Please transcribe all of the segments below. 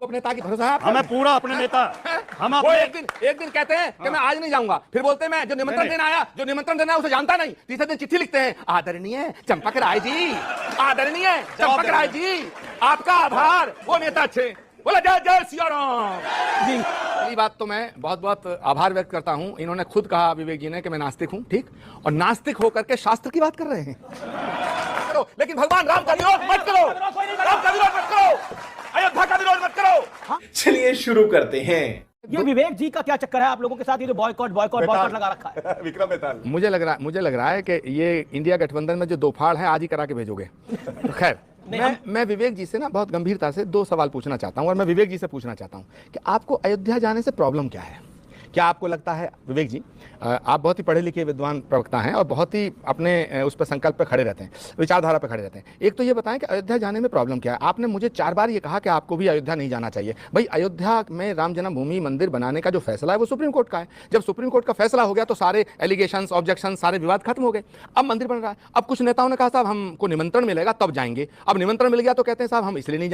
अपने नेता की भरोसा है? हमें पूरा अपने नेता हम वो एक दिन कहते हैं कि मैं आज नहीं जाऊंगा, फिर बोलते हैं मैं जो निमंत्रण देना आया, जो निमंत्रण देना है उसे जानता नहीं, तीसरे दिन चिट्ठी लिखते हैं, आदरणीय चंपक राय जी, आदरणीय चंपक राय जी, आपका आभार, वो नेता अच्छे। बोला जय जय सिया राम जी। पहली बात तो मैं बहुत बहुत आभार व्यक्त करता हूं, इन्होंने खुद कहा विवेक जी ने कि मैं नास्तिक हूं, ठीक, और नास्तिक होकर के शास्त्र की बात कर रहे हैं। लेकिन भगवान राम का विरोध मत करो, राम का विरोध मत करो, अयोध्या का विरोध मत करो। चलिए शुरू करते हैं। ये विवेक जी का क्या चक्कर है आप लोगों के साथ, ये जो बॉयकॉट लगा रखा है? विक्रम बेताल। मुझे लग रहा है कि ये इंडिया गठबंधन में जो दो फाड़ है आज ही करा के भेजोगे। तो खैर मैं विवेक जी से ना बहुत गंभीरता से दो सवाल पूछना चाहता हूं, और मैं विवेक जी से पूछना चाहता हूं कि आपको अयोध्या जाने से प्रॉब्लम क्या है? क्या आपको लगता है विवेक जी, आप बहुत ही पढ़े लिखे विद्वान प्रवक्ता हैं और बहुत ही अपने उस पर संकल्प पर खड़े रहते हैं, विचारधारा पर खड़े रहते हैं, एक तो ये बताएं कि अयोध्या जाने में प्रॉब्लम क्या है? आपने मुझे 4 बार ये कहा कि आपको भी अयोध्या नहीं जाना चाहिए। भाई अयोध्या में राम जन्मभूमि मंदिर बनाने का जो फैसला है वो सुप्रीम कोर्ट का है। जब सुप्रीम कोर्ट का फैसला हो गया तो सारे एलिगेशंस, ऑब्जेक्शन, सारे विवाद खत्म हो गए। अब मंदिर बन रहा है। अब कुछ नेताओं ने कहा साहब हमको निमंत्रण मिलेगा तब जाएंगे, अब निमंत्रण मिल गया तो कहते हैं साहब हम इसलिए नहीं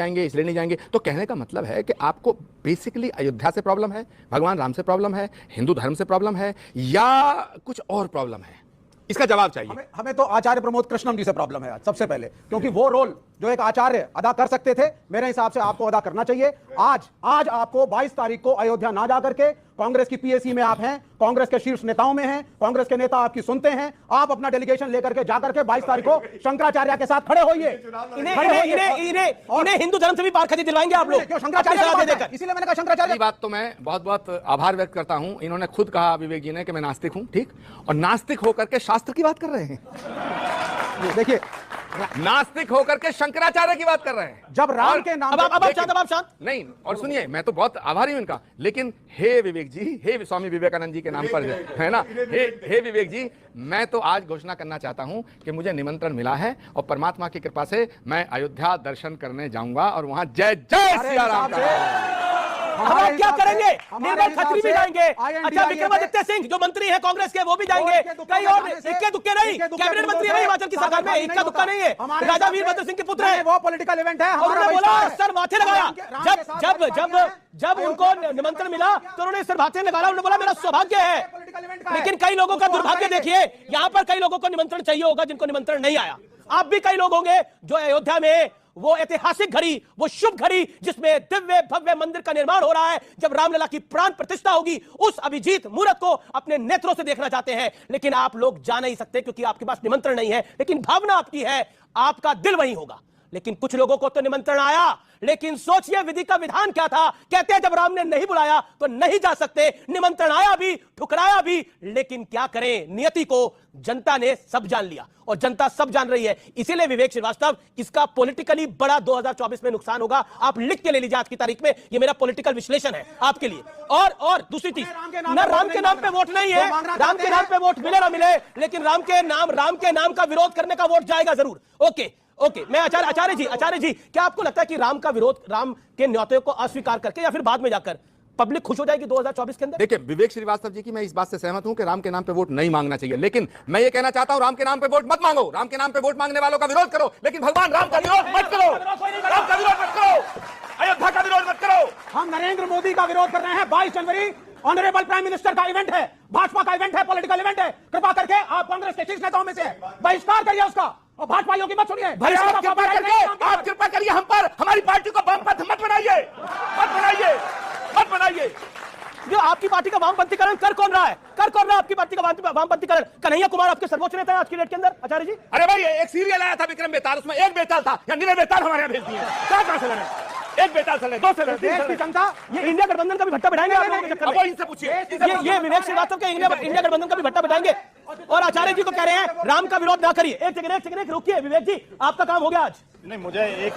जाएंगे। तो कहने का मतलब है कि आपको बेसिकली अयोध्या से प्रॉब्लम है, भगवान राम से प्रॉब्लम है, हिंदू धर्म से प्रॉब्लम है, या कुछ और प्रॉब्लम है? इसका जवाब चाहिए। हमें तो आचार्य प्रमोद कृष्णम जी से प्रॉब्लम है आज सबसे पहले, क्योंकि वो रोल जो एक आचार्य अदा कर सकते थे मेरे हिसाब से आपको अदा करना चाहिए। आज आपको 22 तारीख को अयोध्या ना जा करके, कांग्रेस की पीएसी में आप हैं, कांग्रेस के शीर्ष नेताओं में हैं, कांग्रेस के नेता आपकी सुनते हैं, आप अपना डेलीगेशन लेकर के जाकर के 22 तारीख को शंकराचार्य के साथ खड़े होइए। इन्हें हिंदू धर्म से भी पारखती दिलवाएंगे आप लोग, क्यों? शंकराचार्य, इसलिए मैंने कहा शंकराचार्य। बात तो मैं बहुत बहुत आभार व्यक्त करता हूं, इन्होंने खुद कहा विवेक जी ने कि मैं नास्तिक हूं, ठीक, और नास्तिक होकर के शास्त्र की बात कर रहे हैं। देखिए, नास्तिक होकर के शंकराचार्य की बात कर रहे हैं। जब राम के नाम अब शांत नहीं, और सुनिए मैं तो बहुत आभारी हूं इनका, लेकिन हे विवेक जी, हे स्वामी विवेकानंद जी के नाम पर है ना, हे विवेक जी, मैं तो आज घोषणा करना चाहता हूं कि मुझे निमंत्रण मिला है और परमात्मा की कृपा से मैं अयोध्या दर्शन करने जाऊंगा और वहां जय जय सिया राम का। अब आप क्या करेंगे? निर्मल खत्री भी जाएंगे, अच्छा विक्रमादित्य सिंह जो मंत्री है कांग्रेस के वो भी जाएंगे, कई और इक्के दुक्के नहीं, कैबिनेट मंत्री है हिमाचल की सरकार में, इक्का दुक्का नहीं है, राजा वीरभद्र सिंह के पुत्र है, वो पॉलिटिकल इवेंट है। उन्होंने बोला सर माथे लगाया, जब उनको निमंत्रण मिला तो उन्होंने सर माथे लगाया, उन्होंने बोला मेरा सौभाग्य है। लेकिन कई लोगों का दुर्भाग्य देखिए, यहाँ पर कई लोगों को निमंत्रण चाहिए होगा जिनको निमंत्रण नहीं आया। आप भी कई लोग होंगे जो अयोध्या में वो ऐतिहासिक घड़ी, वो शुभ घड़ी जिसमें दिव्य भव्य मंदिर का निर्माण हो रहा है, जब रामलला की प्राण प्रतिष्ठा होगी, उस अभिजीत मुहूर्त को अपने नेत्रों से देखना चाहते हैं। लेकिन आप लोग जा नहीं सकते क्योंकि आपके पास निमंत्रण नहीं है, लेकिन भावना आपकी है, आपका दिल वहीं होगा। लेकिन कुछ लोगों को तो निमंत्रण आया, लेकिन सोचिए विधि का विधान क्या था। कहते हैं जब राम ने नहीं बुलाया तो नहीं जा सकते, निमंत्रण आया भी, ठुकराया भी, लेकिन क्या करें, नियति को जनता ने सब जान लिया और जनता सब जान रही है। इसीलिए विवेक श्रीवास्तव, इसका पॉलिटिकली बड़ा 2024 में नुकसान होगा। आप लिख के ले लीजिए आज की तारीख में, ये मेरा पॉलिटिकल विश्लेषण है आपके लिए। और दूसरी चीज, ना राम के नाम पे वोट नहीं है, राम के नाम पे वोट मिले ना मिले, लेकिन राम के नाम का विरोध करने का वोट जाएगा जरूर। ओके, मैं आचार्य जी, क्या आपको लगता है कि राम का विरोध, राम के न्योते को अस्वीकार करके या फिर बाद में जाकर पब्लिक खुश हो जाएगी 2024 के अंदर? देखिए विवेक श्रीवास्तव जी की मैं इस बात से सहमत हूं कि राम के नाम पे वोट नहीं मांगना चाहिए, लेकिन मैं ये कहना चाहता हूं राम के नाम पे वोट मत मांगो, राम के नाम पे वोट मांगने वालों का विरोध करो, लेकिन भगवान राम का विरोध मत करो, राम का विरोध मत करो, अयोध्या का विरोध मत करो। हम नरेंद्र मोदी का विरोध कर रहे हैं। 22 जनवरी ऑनरेबल प्राइम मिनिस्टर का इवेंट है, भाजपा का इवेंट है, पॉलिटिकल इवेंट है। कृपा करके आप कांग्रेस के शीर्ष नेताओं में से बहिष्कार करिए उसका, और भाजपाइयों की मत सुनिए। आप कृपा करिए हम पर, हमारी पार्टी को वामपंथ मत बनाइए। जो आपकी पार्टी का वामपंथीकरण कर कौन रहा है? आपकी पार्टी का वामपंथीकरण? कन्हैया कुमार आपके सर्वोच्च नेता है आज की डेट के अंदर, आचार्य जी। अरे भाई एक सीरियल आया था विक्रम बेताल, उसमें एक बेताल था, या निरे बेताल हमारे यहाँ भेज दिए। कहां से लड़े? एक बेताल से लड़े, 2 से लड़े। जनता ये इंडिया गठबंधन का भी भट्टा बिठाएंगे आप लोगों के चक्कर में। अब इनसे पूछिए, ये विवेक श्रीवास्तव के इंडिया गठबंधन का भी भट्टा बिठाएंगे। और आचार्य जी को कह रहे हैं राम का विरोध ना करिए। एक सेकंड रुकिए विवेक जी, आपका काम हो गया आज। नहीं, मुझे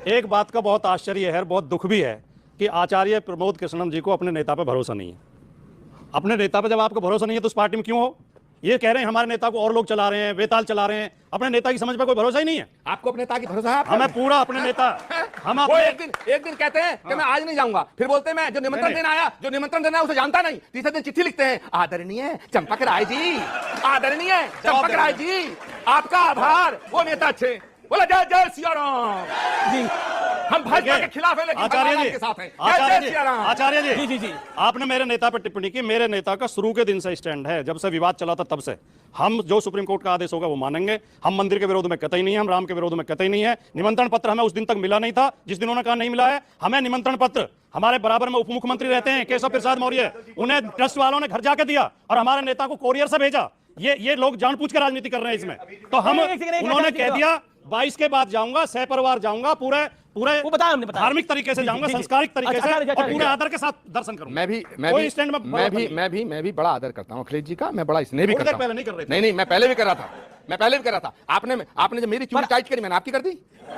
एक बात का बहुत आश्चर्य है, बहुत दुख भी है कि आचार्य प्रमोद कृष्णम जी को अपने नेता पर भरोसा नहीं है। अपने नेता पर जब आपको भरोसा नहीं है तो उस पार्टी में क्यों हो? ये कह रहे हैं हमारे नेता को और लोग चला रहे हैं, बेताल चला रहे हैं, अपने नेता की समझ पर कोई भरोसा ही नहीं है। आपको अपने नेता की भरोसा है? हमें पूरा अपने नेता, हम वो एक दिन कहते हैं कि मैं आज नहीं जाऊंगा, फिर बोलते हैं मैं जो निमंत्रण देना आया, जो निमंत्रण देना है उसे जानता नहीं, तीसरे दिन चिट्ठी लिखते हैं, आदरणीय चंपक राय जी, आदरणीय चंपक राय जी, आपका आभार, वो नेता अच्छे। बोला जय जय सिया राम जी। हम भाजपा के खिलाफ हैं लेकिन आचार्य भगवान जी, के साथ हैं। आचार्य जय जी, श्री राम। आचार्य जी, जी, जी, जी। आपने मेरे नेता पर टिप्पणी की। मेरे नेता का शुरू के दिन से स्टैंड है, जब से विवाद चला था तब से। हम जो सुप्रीम कोर्ट का आदेश होगा वो मानेंगे। हम मंदिर के विरोध में कतई नहीं है, हम राम के विरोध में कतई नहीं है। निमंत्रण पत्र हमें उस दिन तक मिला नहीं था जिस दिन उन्होंने कहा नहीं मिला है। हमें निमंत्रण पत्र, हमारे बराबर में उप मुख्यमंत्री रहते हैं केशव प्रसाद मौर्य, उन्हें ट्रस्ट वालों ने घर जाके दिया और हमारे नेता को कोरियर से भेजा। ये लोग जानबूझ के राजनीति कर रहे हैं इसमें। तो हम, उन्होंने कह दिया 22 के बाद जाऊंगा, सहपरिवार जाऊंगा, पूरे वो बताया हमने, बताया। धार्मिक तरीके से जाऊंगा, जी, जी। संस्कारिक तरीके अच्छा, से अच्छा, और पूरे अच्छा। आदर के साथ दर्शन करूंगा। मैं कोई स्टैंड में भी बड़ा आदर करता हूँ अखिलेश जी का। मैं बड़ा स्नेह भी थोड़ी करता देर हूँ। पहले नहीं कर रहे थे। नहीं, मैं पहले भी कर रहा था। मैं पहले भी कर रहा था। आपने जब मेरी चूड़ी टाइट करी, मैंने आपकी कर दी।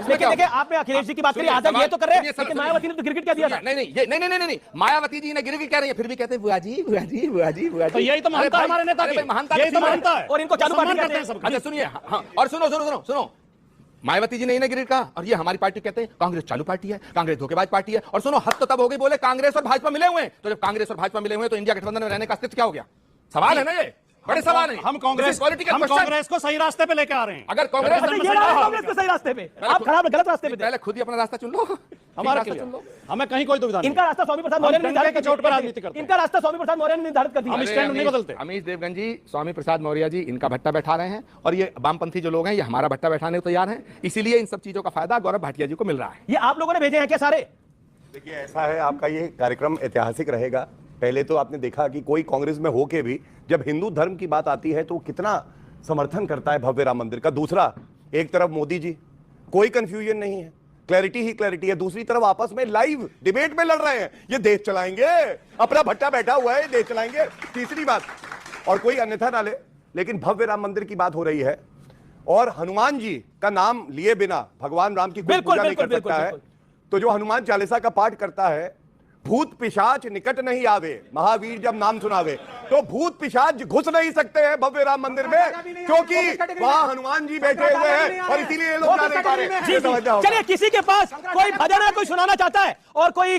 लेकिन देखिए, आपने अखिलेश जी की बात करी, आदर ये तो कर रहे हैं, लेकिन मायावती ने तो गिरगिट क्या दिया था? नहीं, मायावती जी ने गिरगिट कह रही है, फिर भी कहते हैं बुआ जी, बुआ जी, बुआ जी, बुआ जी। तो यही तो मानता है हमारे नेता की। यही तो मानता है। और इनको चालू सम्मान पार्टी करते हैं कहते सबका। अच्छा सुनिए, हाँ, और सुनो, मायावती जी ने इन्हें गिरगिट कहा और ये हमारी पार्टी कहते हैं कांग्रेस चालू पार्टी है, कांग्रेस धोखेबाज पार्टी है। और सुनो, हद तो तब हो गई, बोले कांग्रेस और भाजपा मिले हुए हैं। तो जब कांग्रेस और भाजपा मिले हुए हैं तो इंडिया गठबंधन में रहने का अस्तित्व क्या हो गया? सवाल है ना, ये बड़े सवाल है। हम कांग्रेस को सही रास्ते पे लेके आ रहे हैं। अगर कांग्रेस ये रहा है कांग्रेस को सही रास्ते पे, आप गलत रास्ते पे थे। पहले खुद ही अपना रास्ता चुन लो। हमारे रास्ता लिए चुन लो। हमें कहीं कोई दुविधा नहीं। इनका रास्ता स्वामी प्रसाद मौर्य ने डंडे निर्धारित के चोट पर कर राजनीति दिया। करते हैं। इनका रास्ता स्वामी प्रसाद मौर्य ने निर्धारित कर दिया। हम स्टैंड नहीं बदलते। अमीश देवगन जी, स्वामी प्रसाद मौर्य जी इनका भट्टा बैठा रहे हैं और ये वामपंथी जो लोग हैं ये हमारा भट्टा बैठाने को तैयार हैं। इसीलिए इन सब चीजों का फायदा गौरव भाटिया जी को मिल रहा है। ये आप लोगों ने भेजे हैं क्या सारे? देखिए, ऐसा है, आपका ये कार्यक्रम ऐतिहासिक रहेगा। पहले तो आपने देखा कि कोई कांग्रेस में होके भी जब हिंदू धर्म की बात आती है तो कितना समर्थन करता है भव्य राम मंदिर का। दूसरा, एक तरफ मोदी जी, कोई कंफ्यूजन नहीं है, क्लैरिटी ही क्लैरिटी है। दूसरी तरफ आपस में लाइव डिबेट में लड़ रहे हैं, ये देश चलाएंगे, अपना भट्टा बैठा हुआ है, देश चलाएंगे। तीसरी बात, और कोई अन्यथा ना ले, लेकिन भव्य राम मंदिर की बात हो रही है और हनुमान जी का नाम लिए बिना भगवान राम की कोई पूजा नहीं कर सकता है। तो जो हनुमान चालीसा का पाठ करता है, भूत पिशाच निकट नहीं आवे, महावीर जब नाम सुनावे, तो भूत पिशाच घुस नहीं सकते हैं भव्य राम मंदिर में, क्योंकि वहां हनुमान जी बैठे हुए हैं और इसीलिए ये लोग जा नहीं पा रहे। चलिए, किसी के पास कोई भजन है, कोई सुनाना चाहता है और कोई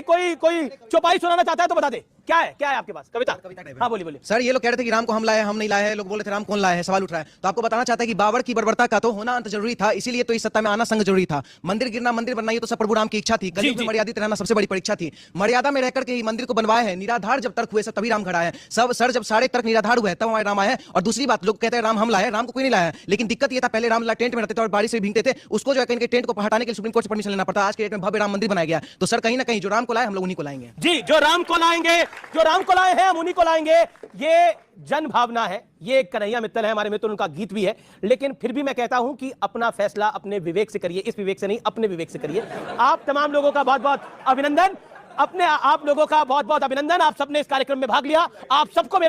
चौपाई सुनाना चाहता है तो बता दे। क्या है आपके पास? कविता? हाँ, बोलिए। सर, ये लोग कह रहे थे कि राम को हम लाए, हम नहीं लाए हैं। लोग बोले थे राम कौन लाए है, सवाल उठ रहा है। तो आपको बताना चाहता है कि बाबर की बर्बरता का तो होना अंत जरूरी था, इसीलिए तो इस सत्ता में आना संग जरूरी था। मंदिर गिरना, मंदिर बनना, ये तो सब प्रभु राम की इच्छा थी। कलयुग में मर्यादित रहना सबसे बड़ी परीक्षा थी। मर्यादा में रहकर के ही मंदिर को बनवाया है। निराधार जब तर्क हुए सब तभी राम खड़ा है। सब सर जब सारे तर्क निराधार हुए तब हमारे राम आए हैं। और दूसरी बात, लोग कहते हैं राम हम लाए, राम को कोई नहीं लाया है। लेकिन दिक्कत ये था, पहले राम टेंट में रहते थे और बारिश से भीगते थे, उसको जो है कहीं टेंट को हटाने के लिए सुप्रीम कोर्ट से परमिशन लेना पड़ता। आज के डेट में भव्य राम मंदिर बनाया गया। तो सर, कहीं ना कहीं जो राम को लाए हम लोग उन्हीं को लाएंगे। जी, जो राम को लाए हैं हम उन्हीं को लाएंगे। ये जन भावना है, ये कन्हैया मित्तल है हमारे मित्र, उनका गीत भी है। लेकिन फिर भी मैं कहता हूं कि अपना फैसला अपने विवेक से करिए, इस विवेक से नहीं, अपने विवेक से करिए। आप तमाम लोगों का बहुत बहुत अभिनंदन। आप लोगों का बहुत बहुत अभिनंदन। आप सबने इस कार्यक्रम में भाग लिया। आप सबको मेरा